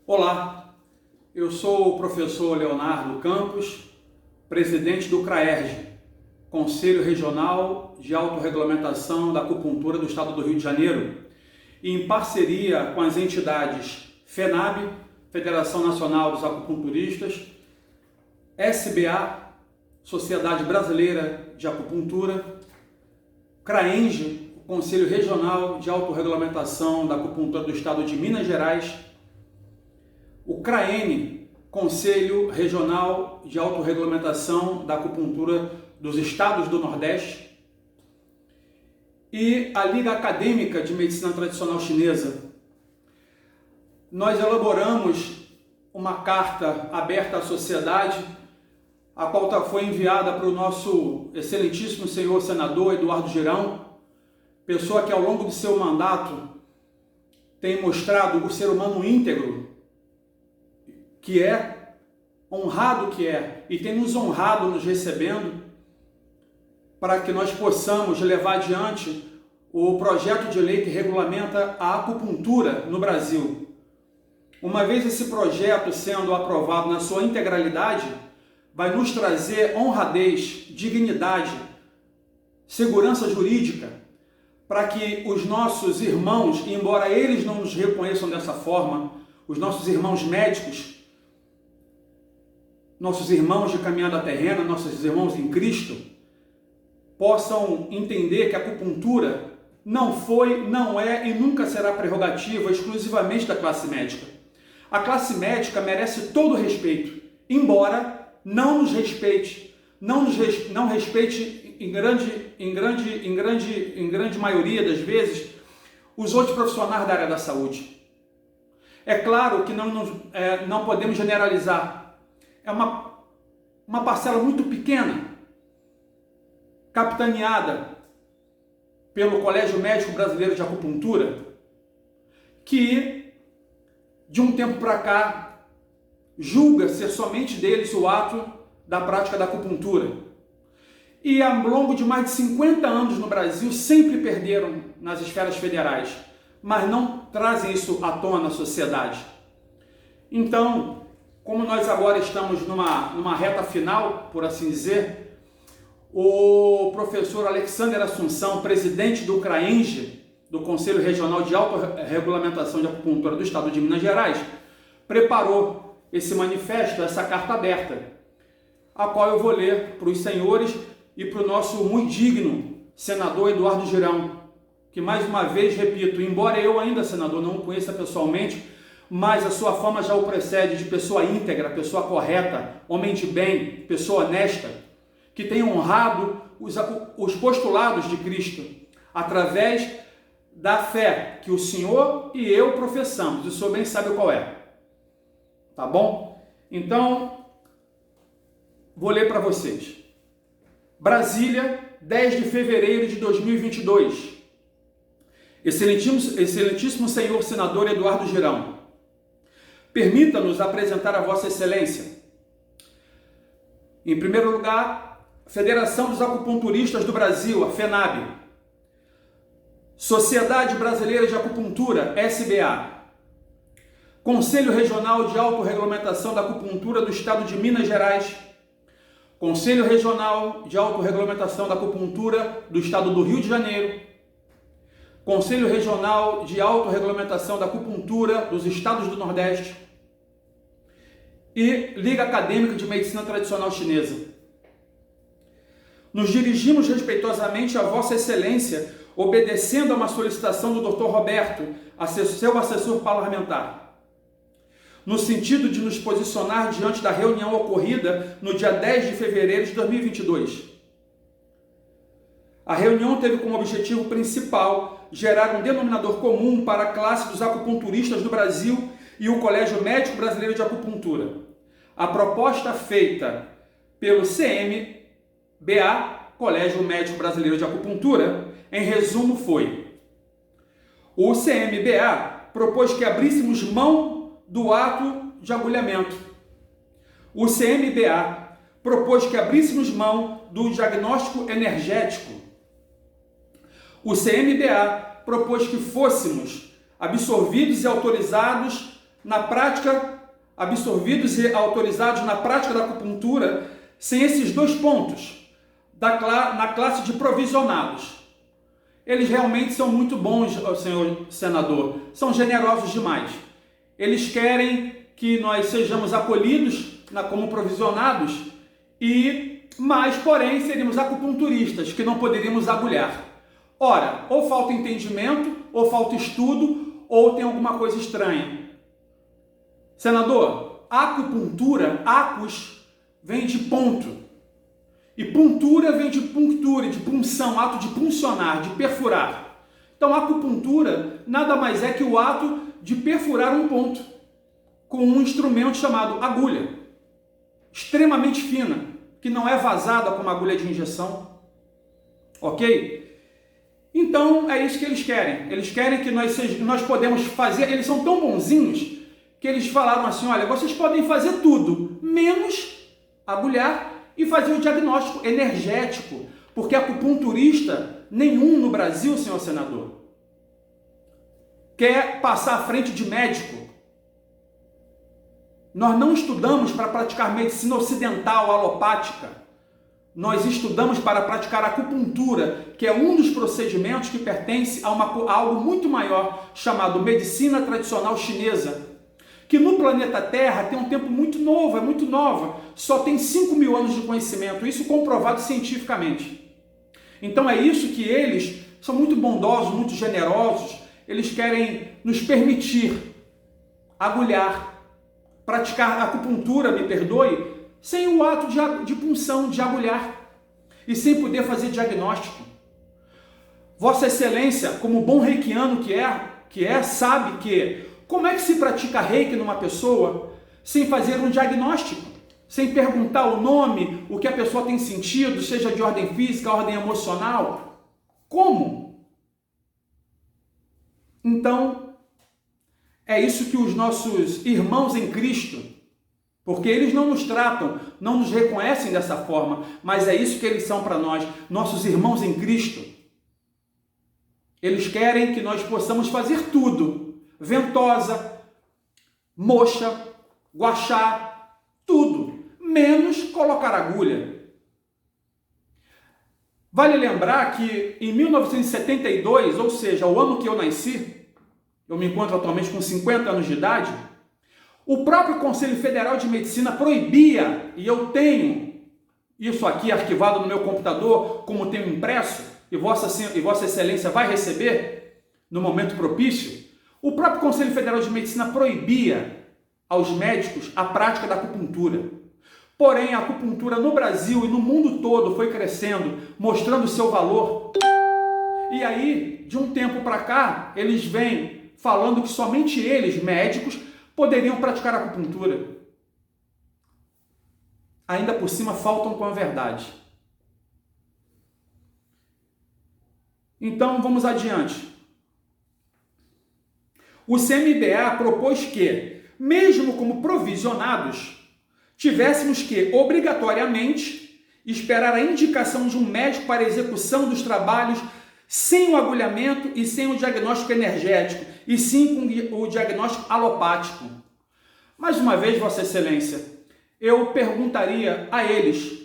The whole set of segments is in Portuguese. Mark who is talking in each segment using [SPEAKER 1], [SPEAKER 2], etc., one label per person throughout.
[SPEAKER 1] Olá, eu sou o professor Leonardo Campos, presidente do CRAERJ, Conselho Regional de Autorregulamentação da Acupuntura do Estado do Rio de Janeiro, e em parceria com as entidades FENAB, Federação Nacional dos Acupunturistas, SBA, Sociedade Brasileira de Acupuntura, CRAENJ, Conselho Regional de Autorregulamentação da Acupuntura do Estado de Minas Gerais, o CRAEN, Conselho Regional de Autorregulamentação da Acupuntura dos Estados do Nordeste, e a Liga Acadêmica de Medicina Tradicional Chinesa. Nós elaboramos uma carta aberta à sociedade, a qual foi enviada para o nosso excelentíssimo senhor senador Eduardo Girão, pessoa que ao longo do seu mandato tem mostrado o ser humano íntegro que é, honrado que é, e tem nos honrado nos recebendo, para que nós possamos levar adiante o projeto de lei que regulamenta a acupuntura no Brasil. Uma vez esse projeto sendo aprovado na sua integralidade, vai nos trazer honradez, dignidade, segurança jurídica, para que os nossos irmãos, embora eles não nos reconheçam dessa forma, os nossos irmãos médicos, nossos irmãos de caminhada terrena, nossos irmãos em Cristo, possam entender que a acupuntura não foi, não é e nunca será prerrogativa exclusivamente da classe médica. A classe médica merece todo o respeito, embora não nos respeite, não respeite em grande maioria das vezes os outros profissionais da área da saúde. É claro que não podemos generalizar. É uma parcela muito pequena, capitaneada pelo Colégio Médico Brasileiro de Acupuntura, que de um tempo para cá julga ser somente deles o ato da prática da acupuntura. E ao longo de mais de 50 anos no Brasil sempre perderam nas esferas federais, mas não trazem isso à tona na sociedade. Então, como nós agora estamos numa reta final, por assim dizer, o professor Alexander Assunção, presidente do CRAENJ, do Conselho Regional de Autorregulamentação de Acupuntura do Estado de Minas Gerais, preparou esse manifesto, essa carta aberta, a qual eu vou ler para os senhores e para o nosso muito digno senador Eduardo Girão, que mais uma vez, repito, embora eu ainda, senador, não o conheça pessoalmente, mas a sua fama já o precede de pessoa íntegra, pessoa correta, homem de bem, pessoa honesta, que tem honrado os postulados de Cristo através da fé que o senhor e eu professamos, e o senhor bem sabe qual é. Tá bom? Então, vou ler para vocês. Brasília, 10 de fevereiro de 2022. Excelentíssimo senhor senador Eduardo Girão, permita-nos apresentar a Vossa Excelência, em primeiro lugar, Federação dos Acupunturistas do Brasil, a FENAB, Sociedade Brasileira de Acupuntura, SBA, Conselho Regional de Autorregulamentação da Acupuntura do Estado de Minas Gerais, Conselho Regional de Autorregulamentação da Acupuntura do Estado do Rio de Janeiro, Conselho Regional de Autorregulamentação da Acupuntura dos Estados do Nordeste e Liga Acadêmica de Medicina Tradicional Chinesa. Nos dirigimos respeitosamente a Vossa Excelência, obedecendo a uma solicitação do Dr. Roberto, seu assessor parlamentar, no sentido de nos posicionar diante da reunião ocorrida no dia 10 de fevereiro de 2022. A reunião teve como objetivo principal gerar um denominador comum para a classe dos acupunturistas do Brasil e o Colégio Médico Brasileiro de Acupuntura. A proposta feita pelo CMBA, Colégio Médico Brasileiro de Acupuntura, em resumo foi: o CMBA propôs que abríssemos mão do ato de agulhamento. O CMBA propôs que abríssemos mão do diagnóstico energético. O CMBA propôs que fôssemos absorvidos e autorizados na prática, absorvidos e autorizados na prática da acupuntura, sem esses dois pontos, na classe de provisionados. Eles realmente são muito bons, senhor senador, são generosos demais. Eles querem que nós sejamos acolhidos como provisionados, mas, porém, seríamos acupunturistas, que não poderíamos agulhar. Ora, ou falta entendimento, ou falta estudo, ou tem alguma coisa estranha. Senador, acupuntura, acus, vem de ponto. E puntura vem de punctura, de punção, ato de puncionar, de perfurar. Então, acupuntura nada mais é que o ato de perfurar um ponto com um instrumento chamado agulha, extremamente fina, que não é vazada como agulha de injeção. Ok? Então, é isso que eles querem. Eles querem que nós podemos fazer. Eles são tão bonzinhos que eles falaram assim: olha, vocês podem fazer tudo, menos agulhar e fazer o diagnóstico energético, porque acupunturista nenhum no Brasil, senhor senador, quer passar à frente de médico. Nós não estudamos para praticar medicina ocidental, alopática. Nós estudamos para praticar acupuntura, que é um dos procedimentos que pertence a algo muito maior, chamado medicina tradicional chinesa, que no planeta Terra tem um tempo muito novo, é muito nova, só tem 5.000 anos de conhecimento, isso comprovado cientificamente. Então é isso que eles são muito bondosos, muito generosos, eles querem nos permitir agulhar, praticar acupuntura, me perdoe, sem o ato de punção, de agulhar, e sem poder fazer diagnóstico. Vossa Excelência, como bom reikiano que é, sabe que como é que se pratica reiki numa pessoa sem fazer um diagnóstico, sem perguntar o nome, o que a pessoa tem sentido, seja de ordem física, ordem emocional? Como? Então, é isso que os nossos irmãos em Cristo, porque eles não nos tratam, não nos reconhecem dessa forma, mas é isso que eles são para nós, nossos irmãos em Cristo. Eles querem que nós possamos fazer tudo, ventosa, moxa, guaxá, tudo, menos colocar agulha. Vale lembrar que em 1972, ou seja, o ano que eu nasci, eu me encontro atualmente com 50 anos de idade, o próprio Conselho Federal de Medicina proibia, e eu tenho isso aqui arquivado no meu computador, como tenho impresso, e Vossa Excelência vai receber no momento propício, o próprio Conselho Federal de Medicina proibia aos médicos a prática da acupuntura. Porém, a acupuntura no Brasil e no mundo todo foi crescendo, mostrando o seu valor. E aí, de um tempo para cá, eles vêm falando que somente eles, médicos, poderiam praticar acupuntura. Ainda por cima faltam com a verdade. Então vamos adiante. O CMBA propôs que, mesmo como provisionados, tivéssemos que, obrigatoriamente, esperar a indicação de um médico para a execução dos trabalhos sem o agulhamento e sem o diagnóstico energético, e sim com o diagnóstico alopático. Mais uma vez, Vossa Excelência, eu perguntaria a eles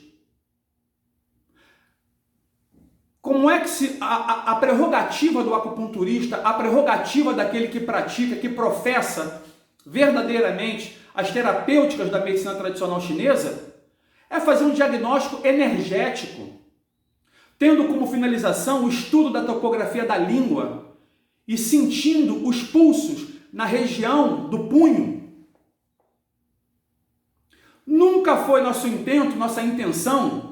[SPEAKER 1] como é que a prerrogativa do acupunturista, a prerrogativa daquele que pratica, que professa verdadeiramente as terapêuticas da medicina tradicional chinesa, é fazer um diagnóstico energético, tendo como finalização o estudo da topografia da língua e sentindo os pulsos na região do punho. Nunca foi nosso intento, nossa intenção,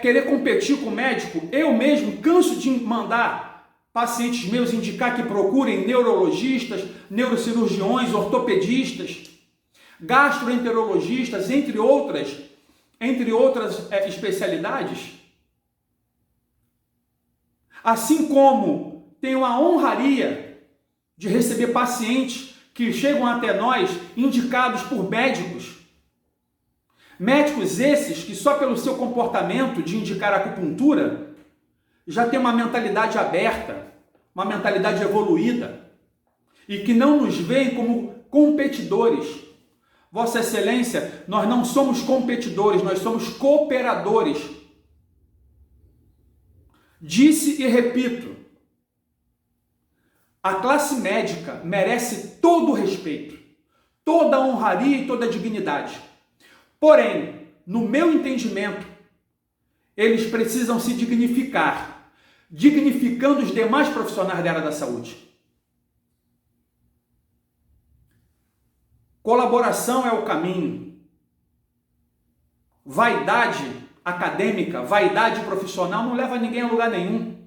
[SPEAKER 1] querer competir com o médico. Eu mesmo canso de mandar pacientes meus indicar que procurem neurologistas, neurocirurgiões, ortopedistas, gastroenterologistas, entre outras especialidades. Assim como tenho a honraria de receber pacientes que chegam até nós indicados por médicos. Médicos esses que só pelo seu comportamento de indicar acupuntura já tem uma mentalidade aberta, uma mentalidade evoluída. e que não nos veem como competidores. Vossa Excelência, nós não somos competidores, nós somos cooperadores. Disse e repito, a classe médica merece todo o respeito, toda a honraria e toda a dignidade. Porém, no meu entendimento, eles precisam se dignificar, dignificando os demais profissionais da área da saúde. Colaboração é o caminho. Vaidade acadêmica, vaidade profissional não leva ninguém a lugar nenhum.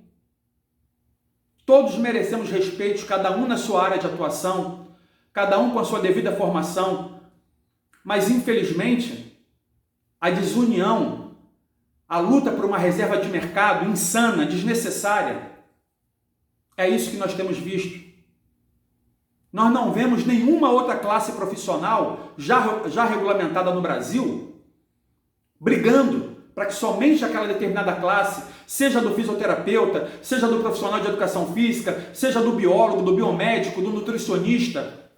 [SPEAKER 1] Todos merecemos respeito, cada um na sua área de atuação, cada um com a sua devida formação. Mas, infelizmente, a desunião, a luta por uma reserva de mercado insana, desnecessária, é isso que nós temos visto. Nós não vemos nenhuma outra classe profissional já regulamentada no Brasil brigando para que somente aquela determinada classe, seja do fisioterapeuta, seja do profissional de educação física, seja do biólogo, do biomédico, do nutricionista,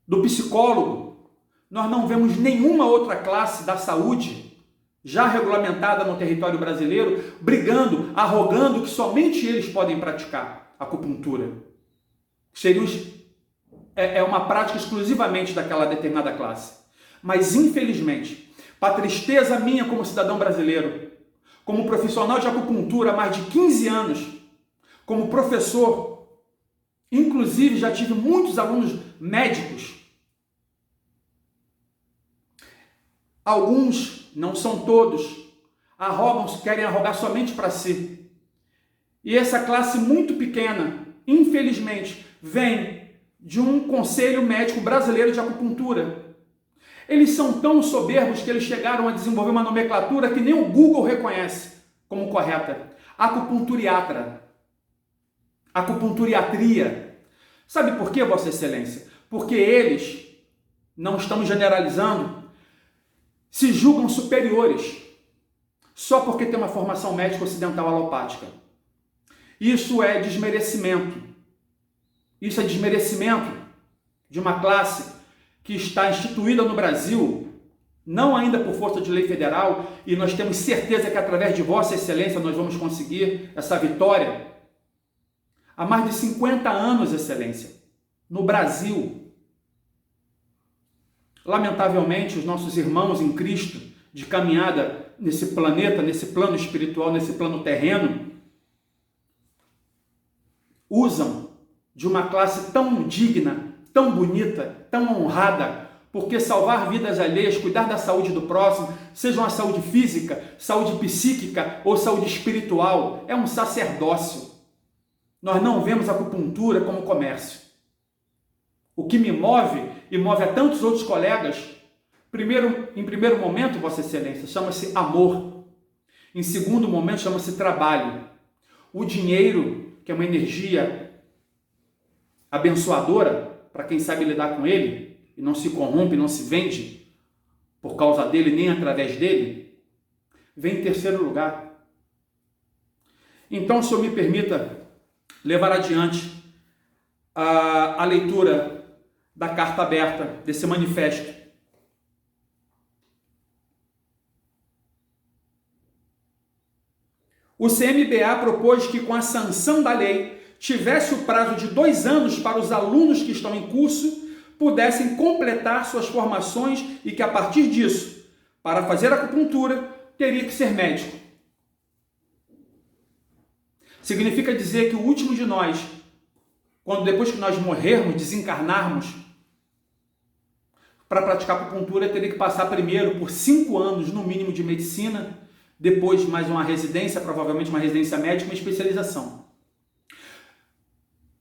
[SPEAKER 1] do psicólogo, nós não vemos nenhuma outra classe da saúde já regulamentada no território brasileiro brigando, arrogando que somente eles podem praticar acupuntura. É uma prática exclusivamente daquela determinada classe. Mas, infelizmente, para tristeza minha como cidadão brasileiro, como profissional de acupuntura há mais de 15 anos, como professor, inclusive já tive muitos alunos médicos, alguns, não são todos, querem arrogar somente para si. E essa classe muito pequena, infelizmente, vem de um Conselho Médico Brasileiro de Acupuntura. Eles são tão soberbos que eles chegaram a desenvolver uma nomenclatura que nem o Google reconhece como correta. Acupunturiatra. Acupunturiatria. Sabe por quê, Vossa Excelência? Porque eles, não estamos generalizando, se julgam superiores só porque tem uma formação médica ocidental alopática. Isso é desmerecimento. Isso é desmerecimento de uma classe que está instituída no Brasil, não ainda por força de lei federal, e nós temos certeza que através de Vossa Excelência nós vamos conseguir essa vitória. Há mais de 50 anos, Excelência, no Brasil. Lamentavelmente, os nossos irmãos em Cristo, de caminhada nesse planeta, nesse plano espiritual, nesse plano terreno, usam de uma classe tão digna, tão bonita, tão honrada, porque salvar vidas alheias, cuidar da saúde do próximo, seja uma saúde física, saúde psíquica ou saúde espiritual, é um sacerdócio. Nós não vemos a acupuntura como comércio. O que me move e move a tantos outros colegas, em primeiro momento, Vossa Excelência, chama-se amor. Em segundo momento, chama-se trabalho. O dinheiro, que é uma energia abençoadora, para quem sabe lidar com ele, e não se corrompe, não se vende por causa dele, nem através dele, vem em terceiro lugar. Então, o senhor me permita levar adiante a leitura da carta aberta, desse manifesto. O CMBA propôs que, com a sanção da lei, tivesse o prazo de 2 anos para os alunos que estão em curso pudessem completar suas formações e que, a partir disso, para fazer acupuntura, teria que ser médico. Significa dizer que o último de nós, depois que nós morrermos, desencarnarmos, para praticar acupuntura, teria que passar primeiro por 5 anos, no mínimo, de medicina, depois mais uma residência, provavelmente uma residência médica, uma especialização.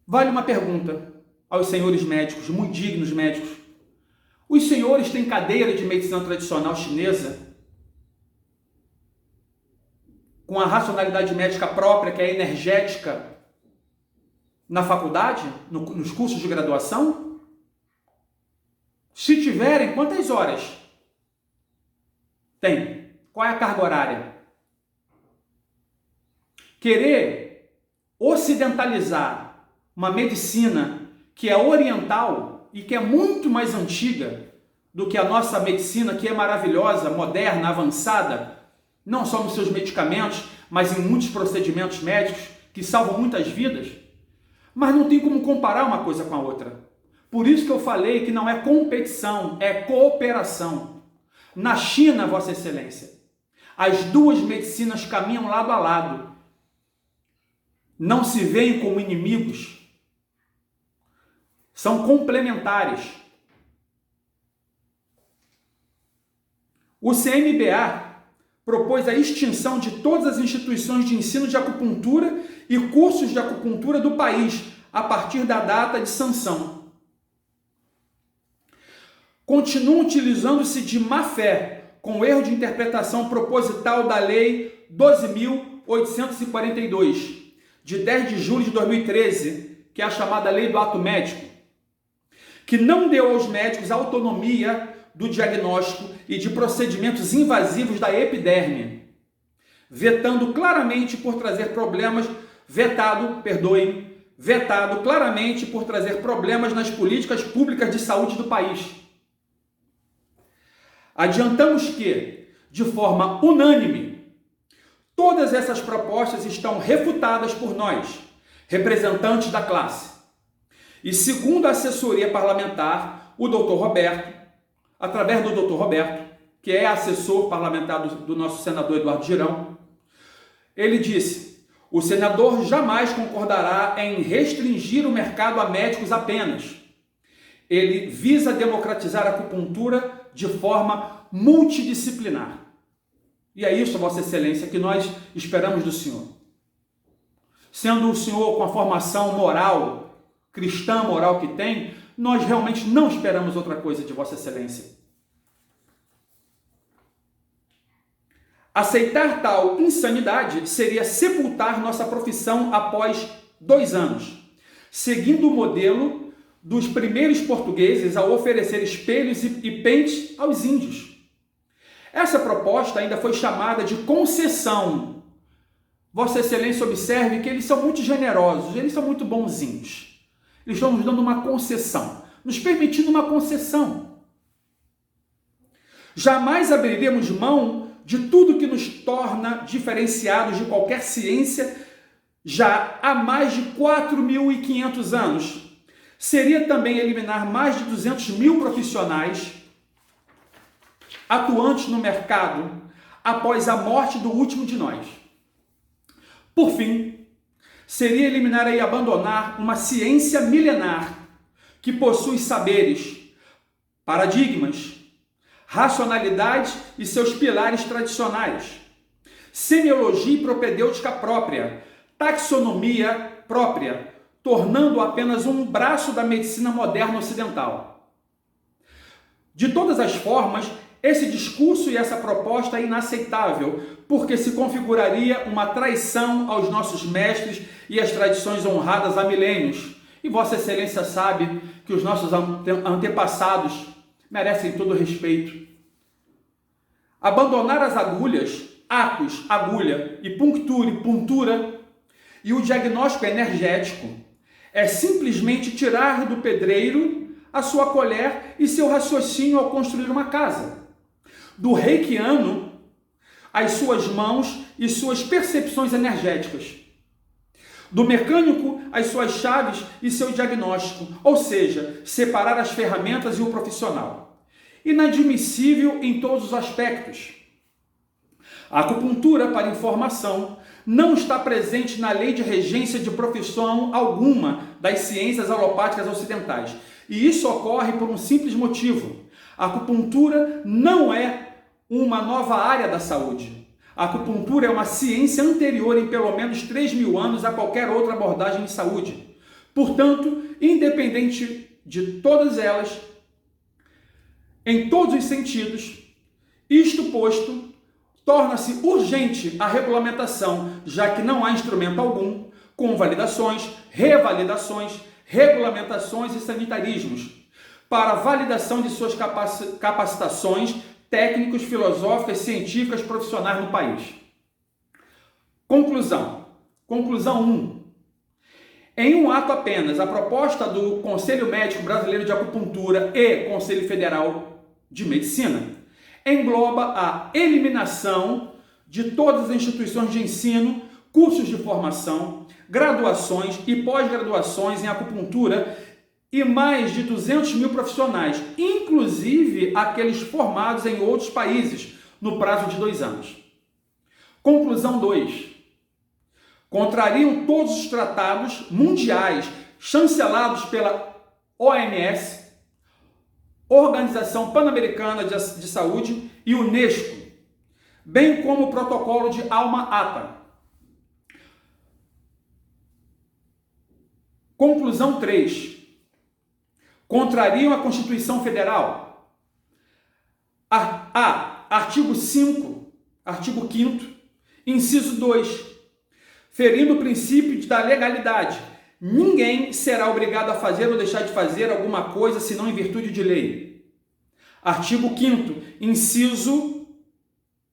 [SPEAKER 1] Vale uma pergunta aos senhores médicos, muito dignos médicos. Os senhores têm cadeira de medicina tradicional chinesa com a racionalidade médica própria, que é energética, na faculdade, nos cursos de graduação? Se tiverem, quantas horas tem? Qual é a carga horária? Querer ocidentalizar uma medicina que é oriental e que é muito mais antiga do que a nossa medicina, que é maravilhosa, moderna, avançada, não só nos seus medicamentos, mas em muitos procedimentos médicos que salvam muitas vidas, mas não tem como comparar uma coisa com a outra. Por isso que eu falei que não é competição, é cooperação. Na China, Vossa Excelência, as duas medicinas caminham lado a lado. Não se veem como inimigos. São complementares. O CMBA propôs a extinção de todas as instituições de ensino de acupuntura e cursos de acupuntura do país a partir da data de sanção. Continuam utilizando-se de má fé, com erro de interpretação proposital da Lei 12.842, de 10 de julho de 2013, que é a chamada Lei do Ato Médico, que não deu aos médicos autonomia do diagnóstico e de procedimentos invasivos da epiderme, vetado claramente por trazer problemas nas políticas públicas de saúde do país. Adiantamos que, de forma unânime, todas essas propostas estão refutadas por nós, representantes da classe. E segundo a assessoria parlamentar, o Dr. Roberto, através do Dr. Roberto, que é assessor parlamentar do nosso senador Eduardo Girão, ele disse: o senador jamais concordará em restringir o mercado a médicos apenas. Ele visa democratizar a acupuntura de forma multidisciplinar. E é isso, Vossa Excelência, que nós esperamos do senhor. Sendo o senhor com a formação moral, cristã moral que tem, nós realmente não esperamos outra coisa de Vossa Excelência. Aceitar tal insanidade seria sepultar nossa profissão após 2 anos, seguindo o modelo dos primeiros portugueses ao oferecer espelhos e pentes aos índios. Essa proposta ainda foi chamada de concessão. Vossa Excelência observe que eles são muito generosos, eles são muito bonzinhos. Eles estão nos dando uma concessão, nos permitindo uma concessão. Jamais abriremos mão de tudo que nos torna diferenciados de qualquer ciência já há mais de 4.500 anos. Seria também eliminar mais de 200.000 profissionais atuantes no mercado após a morte do último de nós. Por fim, seria eliminar e abandonar uma ciência milenar que possui saberes, paradigmas, racionalidade e seus pilares tradicionais, semiologia e propedêutica própria, taxonomia própria, tornando apenas um braço da medicina moderna ocidental. De todas as formas, esse discurso e essa proposta é inaceitável, porque se configuraria uma traição aos nossos mestres e às tradições honradas há milênios. E Vossa Excelência sabe que os nossos antepassados merecem todo respeito. Abandonar as agulhas, acus, agulha, e punctura e puntura, e o diagnóstico energético é simplesmente tirar do pedreiro a sua colher e seu raciocínio ao construir uma casa. Do reikiano, as suas mãos e suas percepções energéticas. Do mecânico, as suas chaves e seu diagnóstico, ou seja, separar as ferramentas e o profissional. Inadmissível em todos os aspectos. A acupuntura, para informação, não está presente na lei de regência de profissão alguma das ciências alopáticas ocidentais. E isso ocorre por um simples motivo. A acupuntura não é uma nova área da saúde. A acupuntura é uma ciência anterior em pelo menos 3.000 anos a qualquer outra abordagem de saúde. Portanto, independente de todas elas, em todos os sentidos, isto posto, torna-se urgente a regulamentação, já que não há instrumento algum, com validações, revalidações, regulamentações e sanitarismos, para validação de suas capacitações técnicos, filosóficas, científicas, profissionais no país. Conclusão. Conclusão 1. Em um ato apenas, a proposta do Conselho Médico Brasileiro de Acupuntura e Conselho Federal de Medicina engloba a eliminação de todas as instituições de ensino, cursos de formação, graduações e pós-graduações em acupuntura e mais de 200 mil profissionais, inclusive aqueles formados em outros países, no prazo de 2 anos. Conclusão 2. Contrariam todos os tratados mundiais chancelados pela OMS, Organização Pan-Americana de Saúde e Unesco, bem como o protocolo de Alma-Ata. Conclusão 3. Contrariam a Constituição Federal. Artigo 5, artigo 5º, inciso 2. Ferindo o princípio da legalidade. Ninguém será obrigado a fazer ou deixar de fazer alguma coisa senão em virtude de lei. Artigo 5º, inciso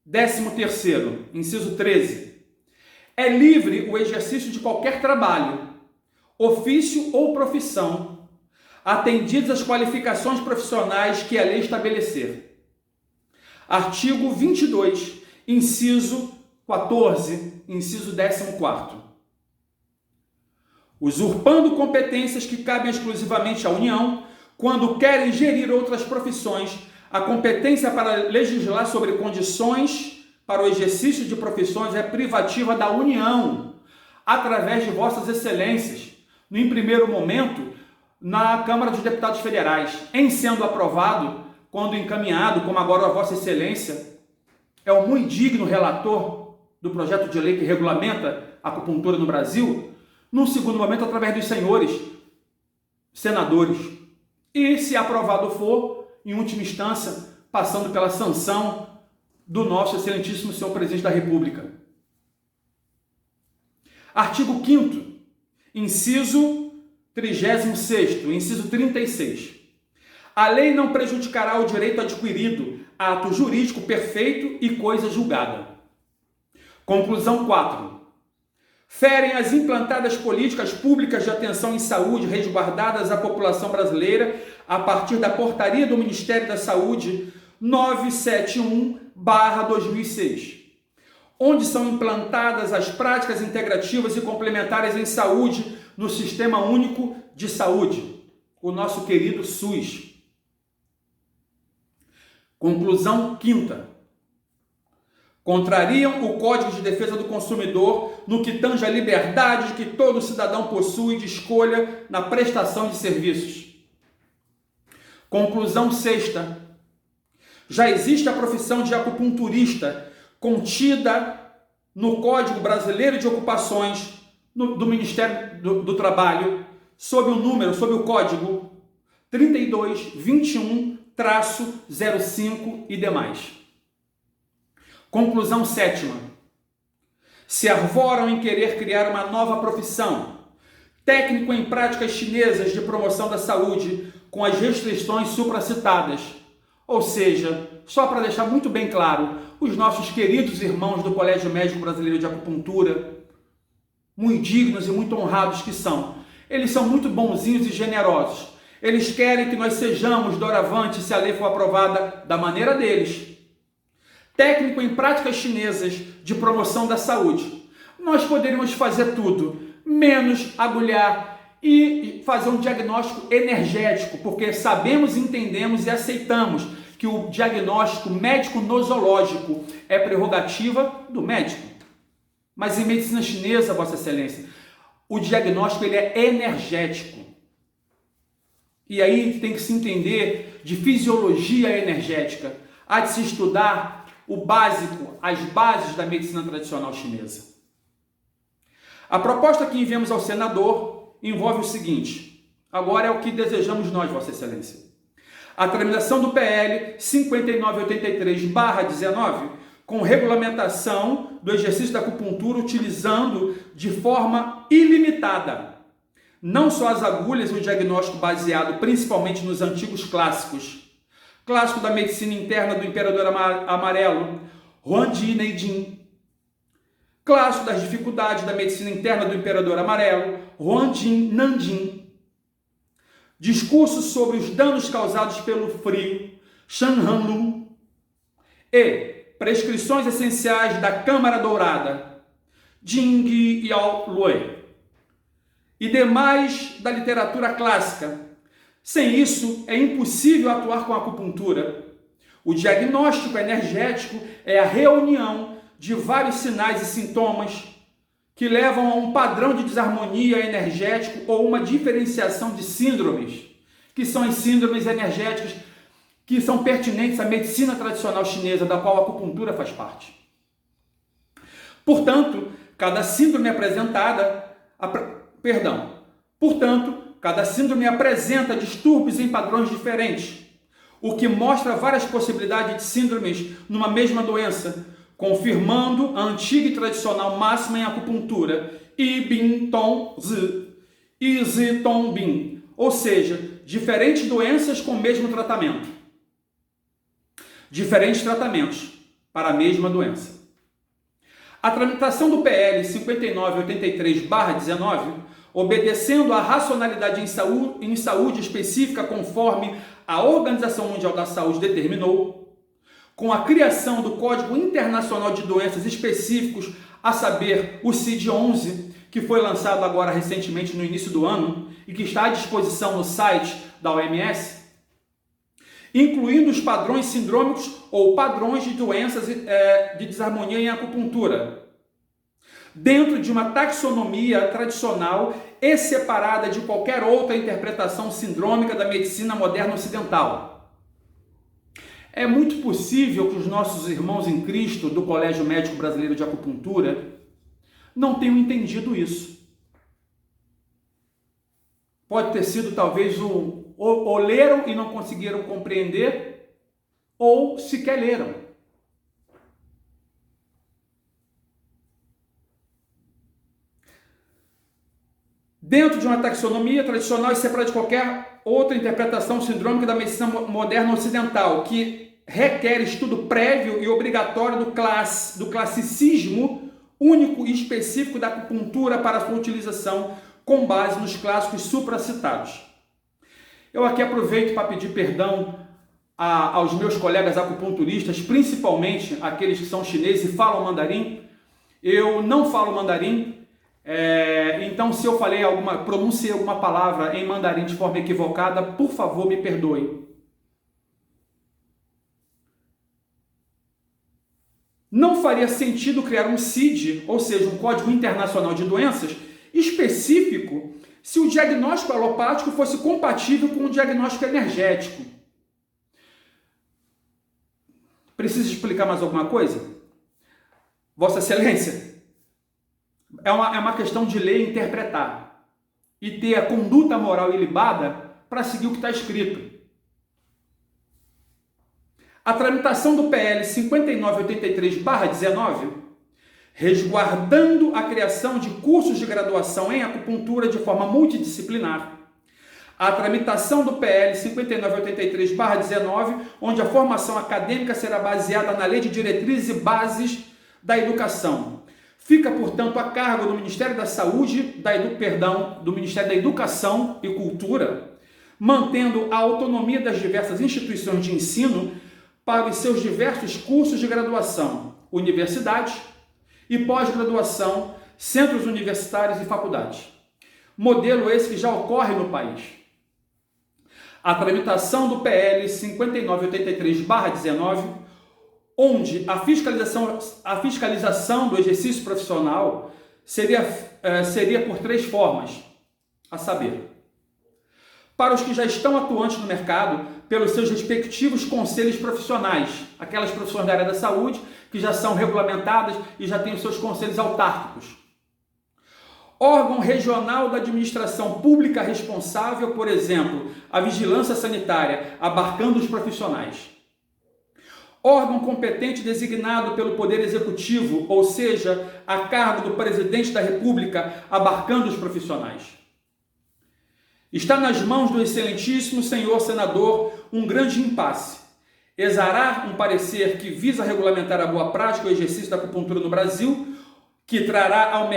[SPEAKER 1] 13º, inciso 13. É livre o exercício de qualquer trabalho, ofício ou profissão, atendidas as qualificações profissionais que a lei estabelecer. Artigo 22, inciso 14, inciso 14º. Usurpando competências que cabem exclusivamente à União, quando querem gerir outras profissões, a competência para legislar sobre condições para o exercício de profissões é privativa da União, através de vossas excelências, em primeiro momento, na Câmara dos Deputados Federais, em sendo aprovado, quando encaminhado, como agora a vossa excelência, é o muito digno relator do projeto de lei que regulamenta a acupuntura no Brasil, num segundo momento, através dos senhores senadores. E, se aprovado for, em última instância, passando pela sanção do nosso excelentíssimo senhor presidente da República. Artigo 5º, inciso 36º, inciso 36. A lei não prejudicará o direito adquirido, ato jurídico perfeito e coisa julgada. Conclusão 4. Ferem as implantadas políticas públicas de atenção em saúde resguardadas à população brasileira a partir da portaria do Ministério da Saúde 971/2006, onde são implantadas as práticas integrativas e complementares em saúde no Sistema Único de Saúde, o nosso querido SUS. Conclusão 5ª. Contrariam o Código de Defesa do Consumidor no que tange à liberdade que todo cidadão possui de escolha na prestação de serviços. Conclusão 6ª. Já existe a profissão de acupunturista contida no Código Brasileiro de Ocupações do Ministério do Trabalho, sob o código 3221-05 e demais. Conclusão 7ª. Se arvoram em querer criar uma nova profissão, técnico em práticas chinesas de promoção da saúde, com as restrições supracitadas. Ou seja, só para deixar muito bem claro, os nossos queridos irmãos do Colégio Médico Brasileiro de Acupuntura, muito dignos e muito honrados que são, eles são muito bonzinhos e generosos. Eles querem que nós sejamos doravante, se a lei for aprovada, da maneira deles. Técnico em práticas chinesas de promoção da saúde. Nós poderíamos fazer tudo, menos agulhar e fazer um diagnóstico energético, porque sabemos, entendemos e aceitamos que o diagnóstico médico-nosológico é prerrogativa do médico. Mas em medicina chinesa, Vossa Excelência, o diagnóstico ele é energético. E aí tem que se entender de fisiologia energética. Há de se estudar o básico, as bases da medicina tradicional chinesa. A proposta que enviamos ao senador envolve o seguinte, agora é o que desejamos nós, Vossa Excelência. A tramitação do PL 5983/19, com regulamentação do exercício da acupuntura utilizando de forma ilimitada não só as agulhas e o diagnóstico baseado principalmente nos antigos clássicos, clássico da medicina interna do Imperador Amarelo, Huang Di Neijing, clássico das dificuldades da medicina interna do Imperador Amarelo, Huanjin Nanjing, discurso sobre os danos causados pelo frio, Shan Han e prescrições essenciais da Câmara Dourada, Jing Yao Lue, e demais da literatura clássica. Sem isso, é impossível atuar com a acupuntura. O diagnóstico energético é a reunião de vários sinais e sintomas que levam a um padrão de desarmonia energético ou uma diferenciação de síndromes, que são as síndromes energéticas que são pertinentes à medicina tradicional chinesa, da qual a acupuntura faz parte. Portanto, cada síndrome apresenta distúrbios em padrões diferentes, o que mostra várias possibilidades de síndromes numa mesma doença, confirmando a antiga e tradicional máxima em acupuntura, Yi Bin Tong Zi, Yi Zi Tong Bin, ou seja, diferentes doenças com o mesmo tratamento. Diferentes tratamentos para a mesma doença. A tramitação do PL 5983/19, obedecendo à racionalidade em saúde específica conforme a Organização Mundial da Saúde determinou, com a criação do Código Internacional de Doenças Específicos, a saber, o CID-11, que foi lançado agora recentemente no início do ano e que está à disposição no site da OMS, incluindo os padrões sindrômicos ou padrões de doenças de desarmonia em acupuntura, dentro de uma taxonomia tradicional e separada de qualquer outra interpretação sindrômica da medicina moderna ocidental. É muito possível que os nossos irmãos em Cristo do Colégio Médico Brasileiro de Acupuntura não tenham entendido isso. Pode ter sido talvez ou leram e não conseguiram compreender, ou sequer leram. Dentro de uma taxonomia tradicional e separada de qualquer outra interpretação sindrômica da medicina moderna ocidental, que requer estudo prévio e obrigatório do classicismo único e específico da acupuntura para sua utilização com base nos clássicos supracitados. Eu aqui aproveito para pedir perdão aos meus colegas acupunturistas, principalmente aqueles que são chineses e falam mandarim. Eu não falo mandarim, então se eu pronunciei alguma palavra em mandarim de forma equivocada, por favor, me perdoe. Não faria sentido criar um CID, ou seja, um Código Internacional de Doenças, específico se o diagnóstico alopático fosse compatível com o diagnóstico energético. Preciso explicar mais alguma coisa? Vossa Excelência, é uma questão de ler e interpretar e ter a conduta moral ilibada para seguir o que está escrito. A tramitação do PL 5983/19, resguardando a criação de cursos de graduação em acupuntura de forma multidisciplinar. A tramitação do PL 5983/19, onde a formação acadêmica será baseada na Lei de Diretrizes e Bases da Educação. Fica, portanto, a cargo do Ministério da Saúde, do Ministério da Educação e Cultura, mantendo a autonomia das diversas instituições de ensino para os seus diversos cursos de graduação, universidades e pós-graduação, centros universitários e faculdades. Modelo esse que já ocorre no país. A tramitação do PL 5983/19, onde a fiscalização do exercício profissional seria por 3 formas, a saber, para os que já estão atuantes no mercado, pelos seus respectivos conselhos profissionais, aquelas profissões da área da saúde que já são regulamentadas e já têm os seus conselhos autárquicos. Órgão regional da administração pública responsável, por exemplo, a vigilância sanitária, abarcando os profissionais. Órgão competente designado pelo Poder Executivo, ou seja, a cargo do Presidente da República, abarcando os profissionais. Está nas mãos do excelentíssimo senhor senador um grande impasse. Exarar um parecer que visa regulamentar a boa prática e o exercício da acupuntura no Brasil, que trará ao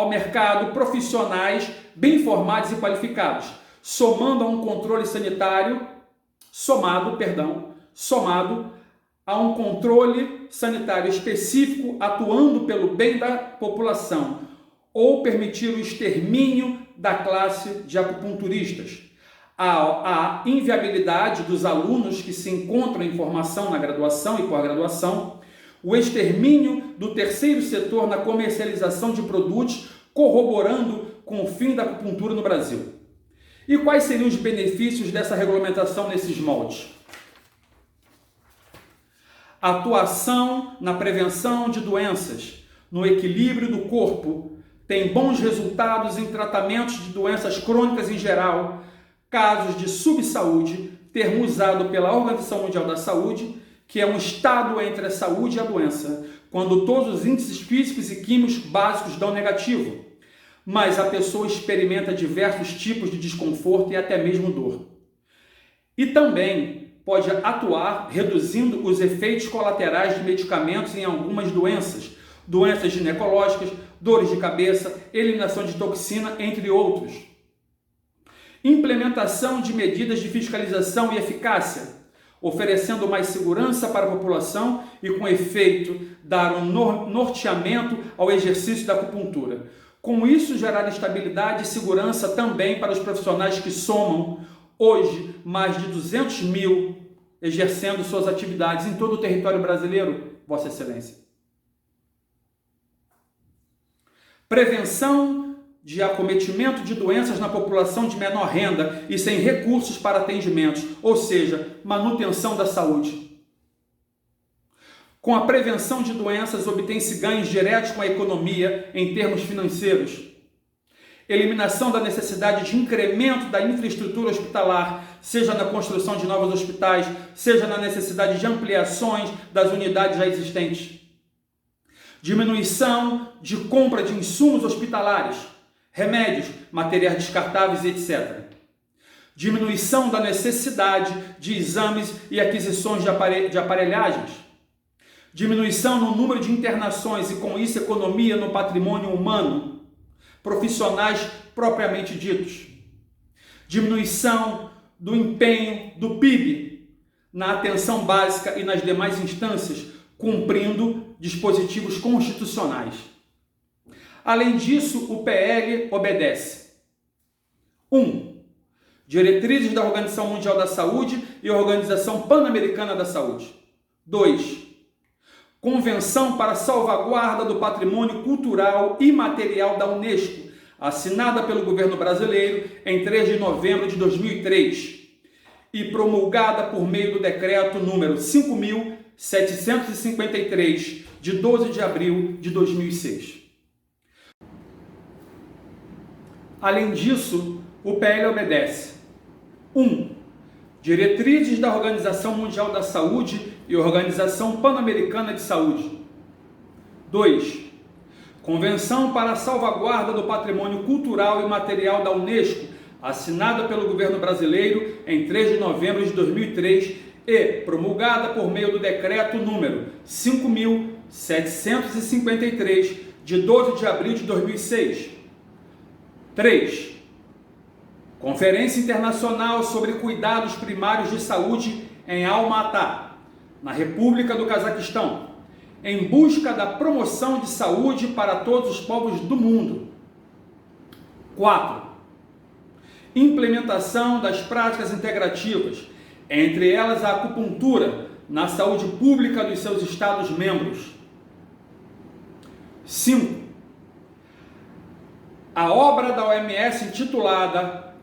[SPEAKER 1] mercado profissionais bem formados e qualificados, somado a um controle sanitário específico atuando pelo bem da população, ou permitir o extermínio da classe de acupunturistas. A inviabilidade dos alunos que se encontram em formação na graduação e pós-graduação, o extermínio do terceiro setor na comercialização de produtos, corroborando com o fim da acupuntura no Brasil. E quais seriam os benefícios dessa regulamentação nesses moldes? Atuação na prevenção de doenças, no equilíbrio do corpo, tem bons resultados em tratamentos de doenças crônicas em geral, casos de subsaúde, termo usado pela Organização Mundial da Saúde, que é um estado entre a saúde e a doença, quando todos os índices físicos e químicos básicos dão negativo, mas a pessoa experimenta diversos tipos de desconforto e até mesmo dor. E também pode atuar reduzindo os efeitos colaterais de medicamentos em algumas doenças ginecológicas, dores de cabeça, eliminação de toxina, entre outros. Implementação de medidas de fiscalização e eficácia, oferecendo mais segurança para a população e, com efeito, dar um norteamento ao exercício da acupuntura. Com isso, gerar estabilidade e segurança também para os profissionais que somam, hoje, mais de 200 mil exercendo suas atividades em todo o território brasileiro, Vossa Excelência. Prevenção de acometimento de doenças na população de menor renda e sem recursos para atendimentos, ou seja, manutenção da saúde. Com a prevenção de doenças, obtém-se ganhos diretos com a economia em termos financeiros. Eliminação da necessidade de incremento da infraestrutura hospitalar, seja na construção de novos hospitais, seja na necessidade de ampliações das unidades já existentes. Diminuição de compra de insumos hospitalares, remédios, materiais descartáveis, etc. Diminuição da necessidade de exames e aquisições de aparelhagens. Diminuição no número de internações e, com isso, economia no patrimônio humano, profissionais propriamente ditos. Diminuição do empenho do PIB na atenção básica e nas demais instâncias, cumprindo dispositivos constitucionais. Além disso, o PL obedece: 1. Diretrizes da Organização Mundial da Saúde e Organização Pan-Americana da Saúde. 2. Convenção para a salvaguarda do patrimônio cultural e material da Unesco, assinada pelo governo brasileiro em 3 de novembro de 2003 e promulgada por meio do decreto número 5.753, de 12 de abril de 2006. Além disso, o PL obedece: 1. Diretrizes da Organização Mundial da Saúde e Organização Pan-Americana de Saúde. 2. Convenção para a salvaguarda do patrimônio cultural e material da Unesco, assinada pelo governo brasileiro em 3 de novembro de 2003 e promulgada por meio do decreto número 5.753, de 12 de abril de 2006. 3. Conferência Internacional sobre Cuidados Primários de Saúde em Almatá, na República do Cazaquistão, em busca da promoção de saúde para todos os povos do mundo. 4. Implementação das práticas integrativas, entre elas a acupuntura, na saúde pública dos seus Estados-membros. 5. A obra da OMS intitulada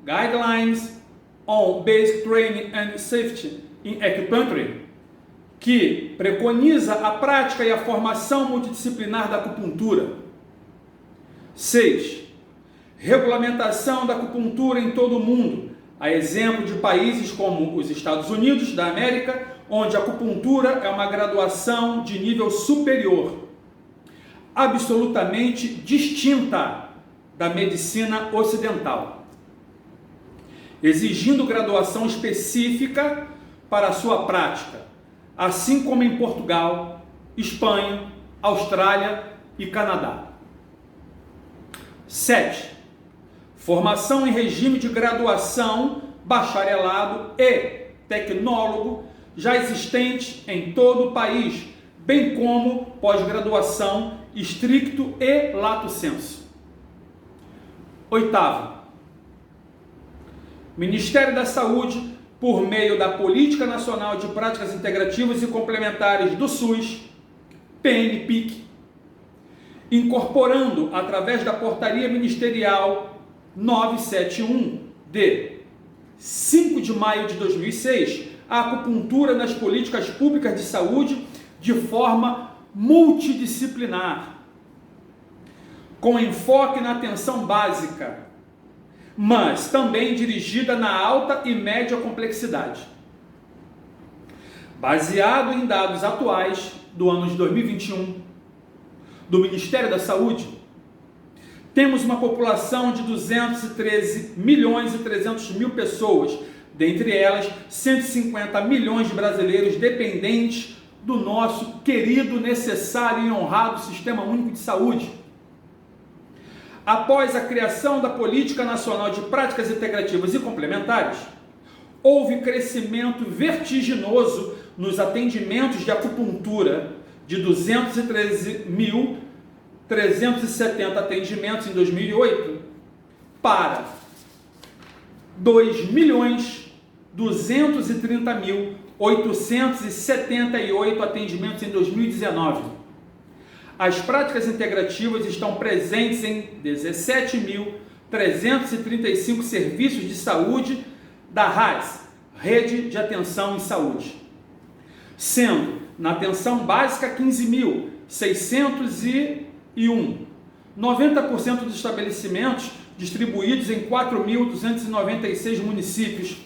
[SPEAKER 1] Guidelines on Basic Training and Safety in Acupuncture, que preconiza a prática e a formação multidisciplinar da acupuntura. 6. Regulamentação da acupuntura em todo o mundo, a exemplo de países como os Estados Unidos da América, onde a acupuntura é uma graduação de nível superior, absolutamente distinta da medicina ocidental, exigindo graduação específica para a sua prática, assim como em Portugal, Espanha, Austrália e Canadá. 7. Formação em regime de graduação, bacharelado e tecnólogo já existente em todo o país, bem como pós-graduação stricto e lato sensu. 8. Ministério da Saúde, por meio da Política Nacional de Práticas Integrativas e Complementares do SUS, PNPIC, incorporando, através da Portaria Ministerial 971, de 5 de maio de 2006, a acupuntura nas políticas públicas de saúde de forma multidisciplinar, com enfoque na atenção básica, mas também dirigida na alta e média complexidade. Baseado em dados atuais do ano de 2021 do Ministério da Saúde, temos uma população de 213.300.000 pessoas, dentre elas 150 milhões de brasileiros dependentes do nosso querido, necessário e honrado Sistema Único de Saúde. Após a criação da Política Nacional de Práticas Integrativas e Complementares, houve crescimento vertiginoso nos atendimentos de acupuntura, de 213.370 atendimentos em 2008 para 2.230.878 atendimentos em 2019. As práticas integrativas estão presentes em 17.335 serviços de saúde da RAS, Rede de Atenção em Saúde, sendo na atenção básica 15.601, 90% dos estabelecimentos distribuídos em 4.296 municípios,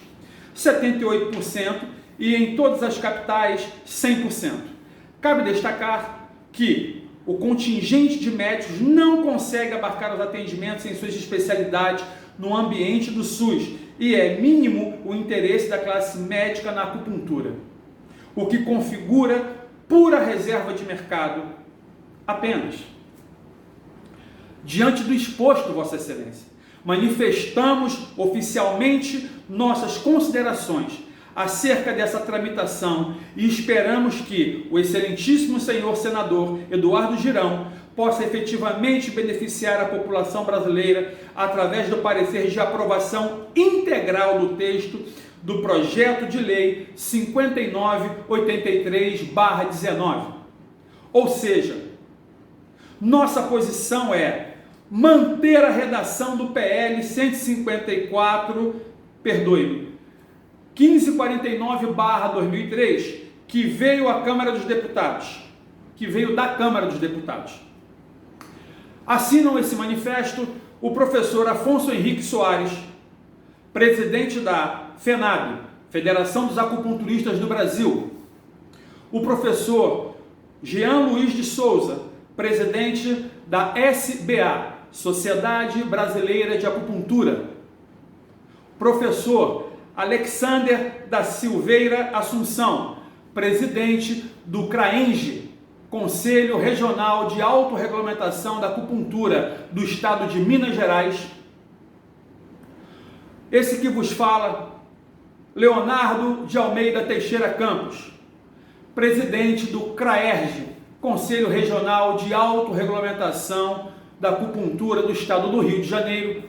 [SPEAKER 1] 78%, e em todas as capitais, 100%. Cabe destacar que o contingente de médicos não consegue abarcar os atendimentos em suas especialidades no ambiente do SUS e é mínimo o interesse da classe médica na acupuntura, o que configura pura reserva de mercado apenas. Diante do exposto, Vossa Excelência, manifestamos oficialmente nossas considerações acerca dessa tramitação e esperamos que o excelentíssimo senhor senador Eduardo Girão possa efetivamente beneficiar a população brasileira através do parecer de aprovação integral do texto do projeto de lei 5983/19. Ou seja, nossa posição é manter a redação do PL 1549/2003, que veio da Câmara dos Deputados. Assinam esse manifesto o professor Afonso Henrique Soares, presidente da FENAB, Federação dos Acupunturistas do Brasil, o professor Jean Luiz de Souza, presidente da SBA, Sociedade Brasileira de Acupuntura, professor Alexander da Silveira Assunção, presidente do CRAENGE, Conselho Regional de Autorregulamentação da Acupuntura do Estado de Minas Gerais. Esse que vos fala, Leonardo de Almeida Teixeira Campos, presidente do CRAERGE, Conselho Regional de Autorregulamentação da Acupuntura do Estado do Rio de Janeiro,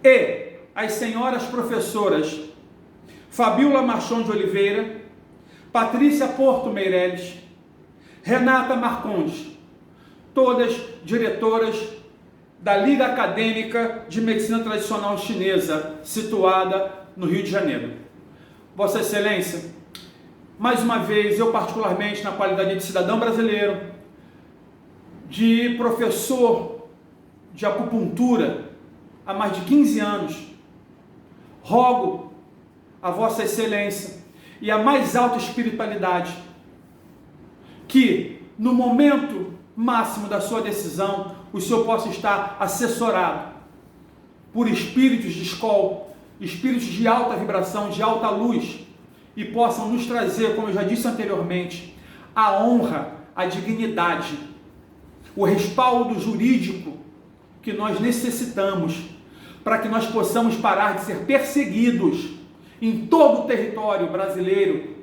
[SPEAKER 1] e as senhoras professoras Fabiola Machon de Oliveira, Patrícia Porto Meireles, Renata Marcondes, todas diretoras da Liga Acadêmica de Medicina Tradicional Chinesa, situada no Rio de Janeiro. Vossa Excelência, mais uma vez, eu particularmente, na qualidade de cidadão brasileiro, de professor de acupuntura há mais de 15 anos, rogo a Vossa Excelência e a mais alta espiritualidade que, no momento máximo da sua decisão, o Senhor possa estar assessorado por espíritos de escola, espíritos de alta vibração, de alta luz, e possam nos trazer, como eu já disse anteriormente, a honra, a dignidade, o respaldo jurídico que nós necessitamos para que nós possamos parar de ser perseguidos em todo o território brasileiro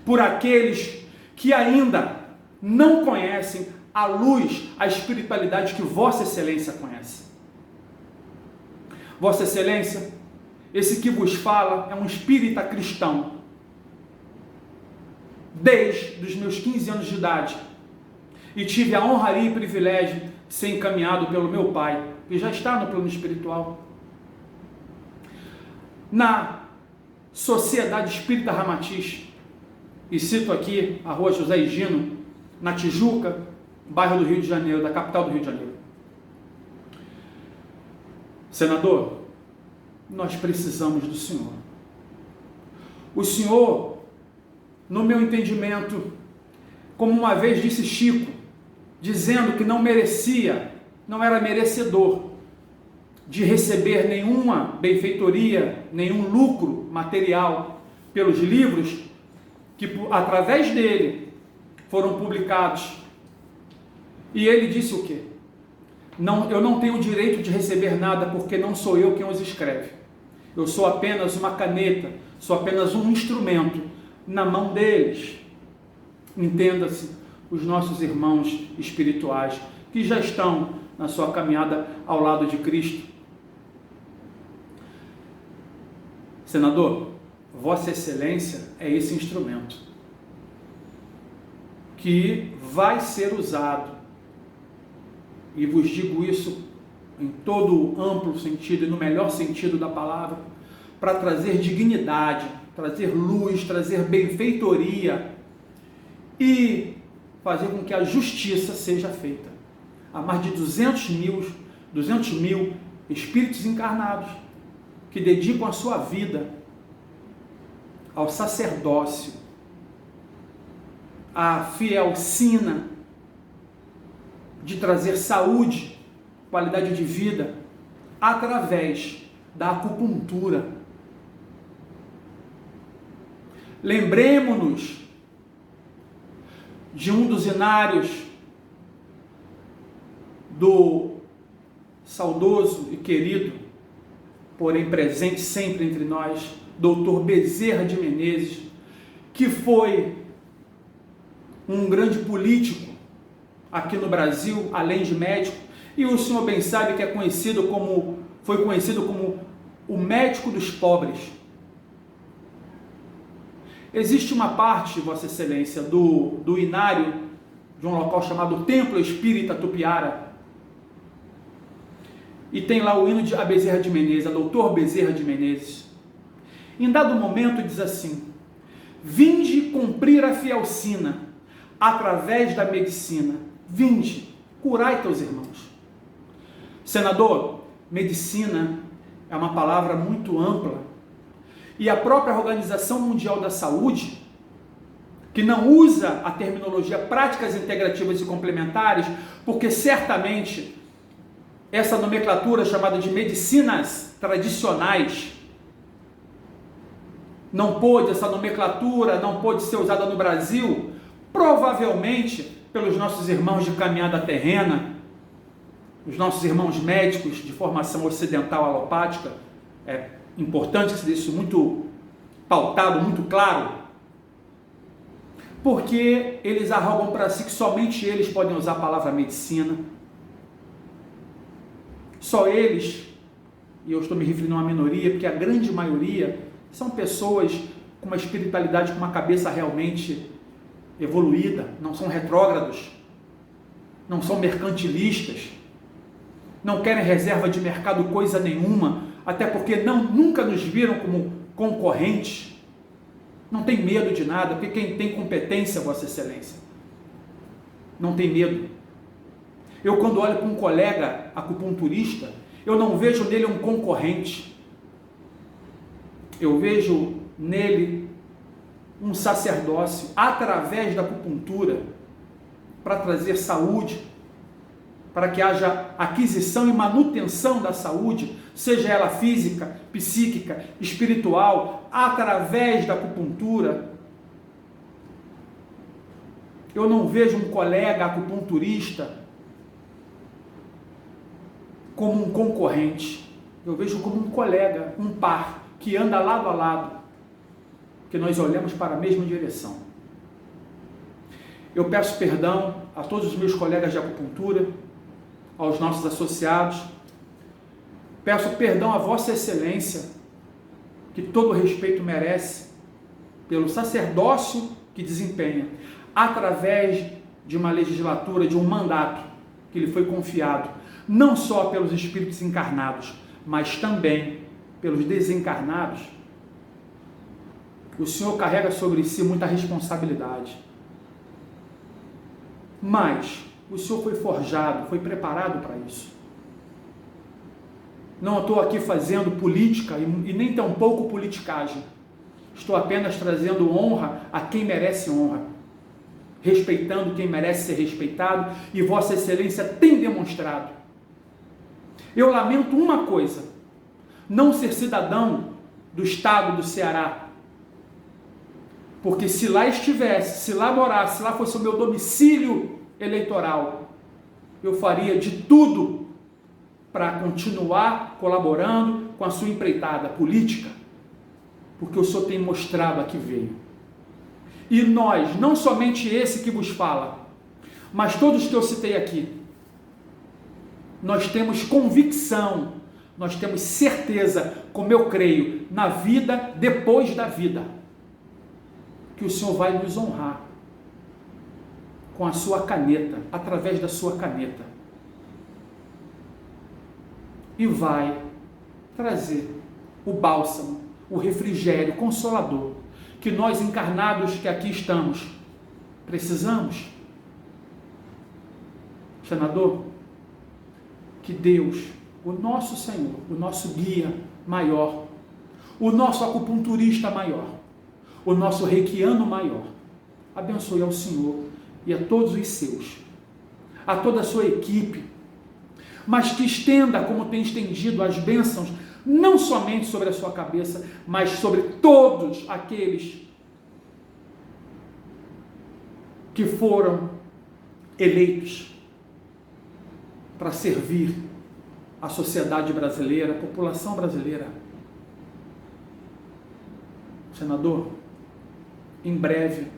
[SPEAKER 1] por aqueles que ainda não conhecem a luz, a espiritualidade que Vossa Excelência conhece. Vossa Excelência, esse que vos fala é um espírita cristão. Desde os meus 15 anos de idade. E tive a honra e o privilégio de ser encaminhado pelo meu pai, que já está no plano espiritual. Na Sociedade Espírita Ramatiz, e cito aqui a Rua José Higino, na Tijuca, bairro do Rio de Janeiro, da capital do Rio de Janeiro. Senador, nós precisamos do senhor. O senhor, no meu entendimento, como uma vez disse Chico, dizendo que não merecia, não era merecedor de receber nenhuma benfeitoria, nenhum lucro material pelos livros que através dele foram publicados. E ele disse o quê? Não, eu não tenho o direito de receber nada porque não sou eu quem os escreve. Eu sou apenas uma caneta, sou apenas um instrumento na mão deles. Entenda-se, os nossos irmãos espirituais que já estão na sua caminhada ao lado de Cristo. Senador, Vossa Excelência é esse instrumento que vai ser usado, e vos digo isso em todo o amplo sentido e no melhor sentido da palavra, para trazer dignidade, trazer luz, trazer benfeitoria e fazer com que a justiça seja feita. Há mais de 200 mil espíritos encarnados que dedicam a sua vida ao sacerdócio, à fiel sina de trazer saúde, qualidade de vida, através da acupuntura. Lembremos-nos de um dos inários do saudoso e querido, porém presente sempre entre nós, Dr. Bezerra de Menezes, que foi um grande político aqui no Brasil, além de médico, e o senhor bem sabe que foi conhecido como o médico dos pobres. Existe uma parte, Vossa Excelência, do inário de um local chamado Templo Espírita Tupiara, e tem lá o hino de Bezerra de Menezes, a doutor Bezerra de Menezes. Em dado momento diz assim: vinde cumprir a fiel sina, através da medicina, vinde, curai teus irmãos. Senador, medicina é uma palavra muito ampla, e a própria Organização Mundial da Saúde, que não usa a terminologia práticas integrativas e complementares, porque certamente essa nomenclatura chamada de medicinas tradicionais essa nomenclatura não pôde ser usada no Brasil, provavelmente pelos nossos irmãos de caminhada terrena, os nossos irmãos médicos de formação ocidental alopática. É importante que se deixe isso muito pautado, muito claro, porque eles arrogam para si que somente eles podem usar a palavra medicina. Só eles, e eu estou me referindo a uma minoria, porque a grande maioria são pessoas com uma espiritualidade, com uma cabeça realmente evoluída, não são retrógrados, não são mercantilistas, não querem reserva de mercado coisa nenhuma, até porque nunca nos viram como concorrentes, não tem medo de nada, porque quem tem competência, Vossa Excelência, não tem medo. Eu, quando olho para um colega acupunturista, eu não vejo nele um concorrente, eu vejo nele um sacerdócio através da acupuntura para trazer saúde, para que haja aquisição e manutenção da saúde, seja ela física, psíquica, espiritual, através da acupuntura. Eu não vejo um colega acupunturista como um concorrente. Eu vejo como um colega, um par, que anda lado a lado, que nós olhamos para a mesma direção. Eu peço perdão a todos os meus colegas de acupuntura, aos nossos associados. Peço perdão a Vossa Excelência, que todo respeito merece, pelo sacerdócio que desempenha, através de uma legislatura, de um mandato que lhe foi confiado, não só pelos espíritos encarnados, mas também pelos desencarnados. O Senhor carrega sobre si muita responsabilidade. Mas o Senhor foi forjado, foi preparado para isso. Não estou aqui fazendo política e nem tampouco politicagem. Estou apenas trazendo honra a quem merece honra, respeitando quem merece ser respeitado, e Vossa Excelência tem demonstrado. Eu lamento uma coisa: não ser cidadão do estado do Ceará. Porque se lá estivesse, se lá morasse, se lá fosse o meu domicílio eleitoral, eu faria de tudo para continuar colaborando com a sua empreitada política, porque o Senhor tem mostrado a que veio. E nós, não somente esse que vos fala, mas todos que eu citei aqui, nós temos convicção, nós temos certeza, como eu creio, na vida depois da vida, que o Senhor vai nos honrar com a sua caneta, através da sua caneta, e vai trazer o bálsamo, o refrigério consolador, que nós encarnados que aqui estamos, precisamos. Senador, que Deus, o nosso Senhor, o nosso guia maior, o nosso acupunturista maior, o nosso reikiano maior, abençoe ao Senhor e a todos os seus, a toda a sua equipe, mas que estenda, como tem estendido, as bênçãos, não somente sobre a sua cabeça, mas sobre todos aqueles que foram eleitos para servir a sociedade brasileira, a população brasileira. Senador, em breve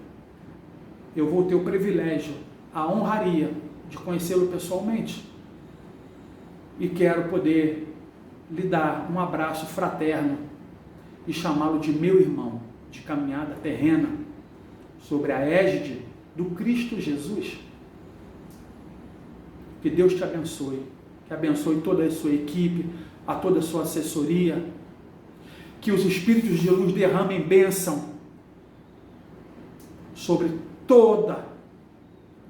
[SPEAKER 1] eu vou ter o privilégio, a honraria de conhecê-lo pessoalmente, e quero poder lhe dar um abraço fraterno e chamá-lo de meu irmão de caminhada terrena sobre a égide do Cristo Jesus. Que Deus te abençoe, que abençoe toda a sua equipe, a toda a sua assessoria, que os Espíritos de luz derramem bênção sobre toda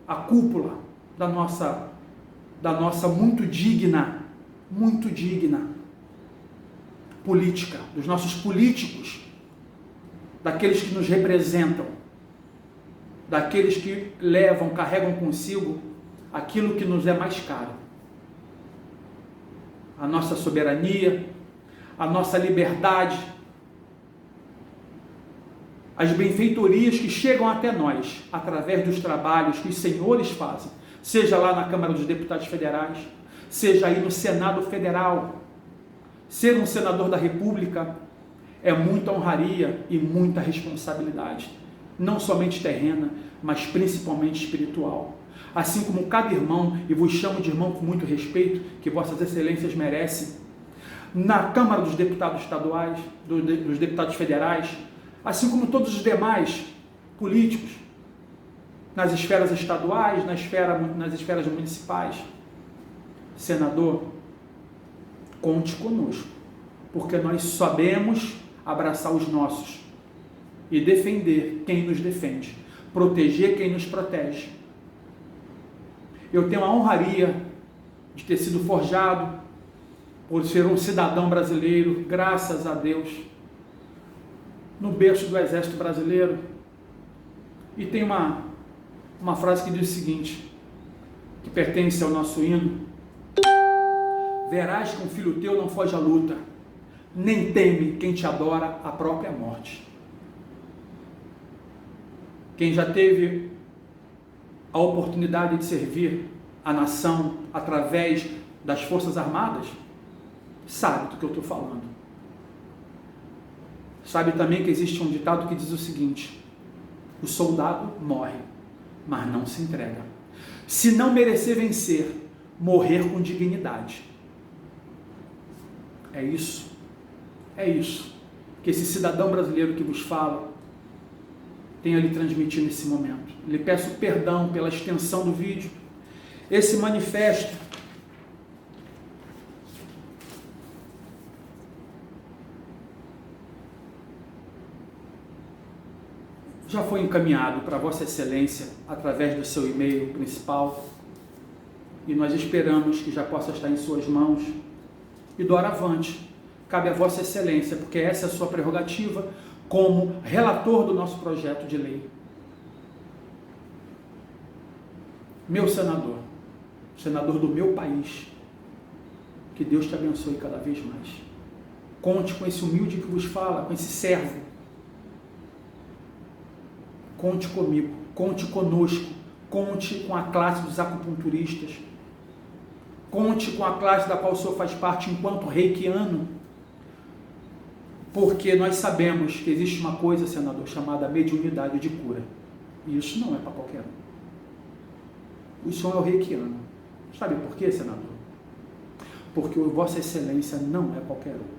[SPEAKER 1] a cúpula da nossa muito digna política, dos nossos políticos, daqueles que nos representam, daqueles que carregam consigo aquilo que nos é mais caro: a nossa soberania, a nossa liberdade, as benfeitorias que chegam até nós através dos trabalhos que os senhores fazem, seja lá na Câmara dos Deputados Federais, seja aí no Senado Federal. Ser um senador da República é muita honraria e muita responsabilidade, não somente terrena, mas principalmente espiritual. Assim como cada irmão, e vos chamo de irmão com muito respeito, que vossas excelências merecem, na Câmara dos Deputados Estaduais, dos Deputados Federais, assim como todos os demais políticos, nas esferas estaduais, nas esferas municipais. Senador, conte conosco, porque nós sabemos abraçar os nossos e defender quem nos defende, proteger quem nos protege. Eu tenho a honraria de ter sido forjado por ser um cidadão brasileiro, graças a Deus, no berço do Exército Brasileiro. E tem uma frase que diz o seguinte, que pertence ao nosso hino: verás que um filho teu não foge à luta, nem teme quem te adora a própria morte. Quem já teve a oportunidade de servir a nação através das Forças Armadas, sabe do que eu estou falando. Sabe também que existe um ditado que diz o seguinte: o soldado morre, mas não se entrega. Se não merecer vencer, morrer com dignidade. É isso que esse cidadão brasileiro que vos fala tem a lhe transmitir nesse momento. Lhe peço perdão pela extensão do vídeo. Esse manifesto já foi encaminhado para Vossa Excelência através do seu e-mail principal e nós esperamos que já possa estar em suas mãos. E doravante, cabe a Vossa Excelência, porque essa é a sua prerrogativa como relator do nosso projeto de lei. Meu senador, senador do meu país, que Deus te abençoe cada vez mais. Conte com esse humilde que vos fala, com esse servo. Conte comigo, conte conosco, conte com a classe dos acupunturistas, conte com a classe da qual o senhor faz parte enquanto reikiano, porque nós sabemos que existe uma coisa, senador, chamada mediunidade de cura. E isso não é para qualquer um. O senhor é o reikiano. Sabe por quê, senador? Porque Vossa Excelência não é qualquer um.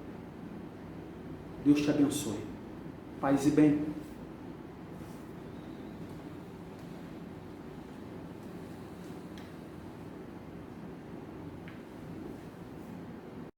[SPEAKER 1] Deus te abençoe. Paz e bem.